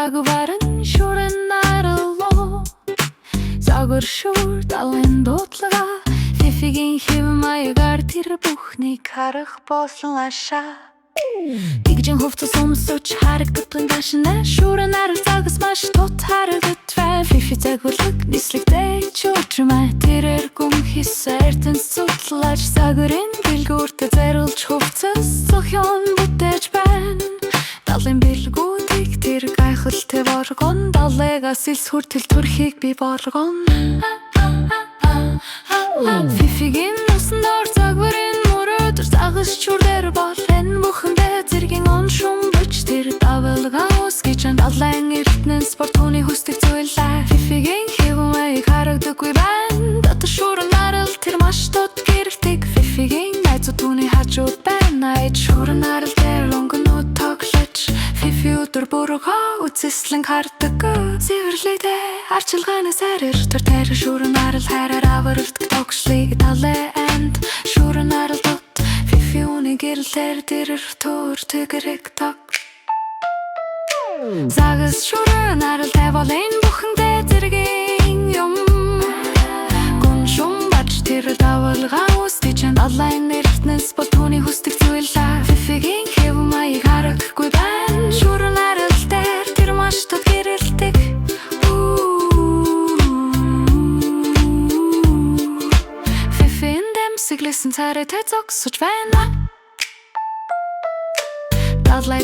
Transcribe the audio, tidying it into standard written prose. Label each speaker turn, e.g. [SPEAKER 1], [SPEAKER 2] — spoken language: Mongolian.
[SPEAKER 1] загварын шүрэн нараллоо загвар шүр далын дуудлага Фифигийн хэв маягаар тэр бүхнийг харах болсон ашаа Тэгжин хувцас өмсөж харагддаг гашна шүрэн нарал загас маш тот харагдав Фифи загварлаг нислэгтэй чуучмаа тэрэр гүн хисэртэн судлаж загварын бэлгүүртэ зориулж хувцас зохион бүтээж байна Далын бэлгүүдийг тэр гайхалтай боргон далайгаас илс хүртэл төрхийг би боргон Фифигийн уснаар загварын мөрөдөр загас чүрдэр бол энэ бүхэндээ зэргийн оншум бич тэр давалгаа үсгийчэн далайн эртнэн спорт түүний хүсдэг зүйлээ Фифигийн хэвмэйг харагдаггүй байна дотор шүрэн нарал тэр маш тот гэрэлтэг Фифигийн найзууд түүний хажууд байна айд шүрэн нарал дээр өнгөнүүд тоглож Фифи өдөр бүргөө үцэслэн хардаг Зэвэрлэдэ арчилгаанаас арир тэр тэр шүрэн нарал хайраар авардаг тогшлыг талэнд шүрэн нарал дот Фифи үний гэрэлтэр тэрэр төр тэгэрэг тог Загас шүрэн нарал тавал энэ бүхэндээ зэргийн юм Гүн шум бач тэр давалгаа үсгийчэн далайн эртнээс бол түүний хүсдэг зүйлээ Фифигийн хэв маяг харагдахгүй байна Шүрэн нарал дээр тэр маш тод гэрэлтэг Фифин дэмсэглэсэн царай тэ зогсож байна Далай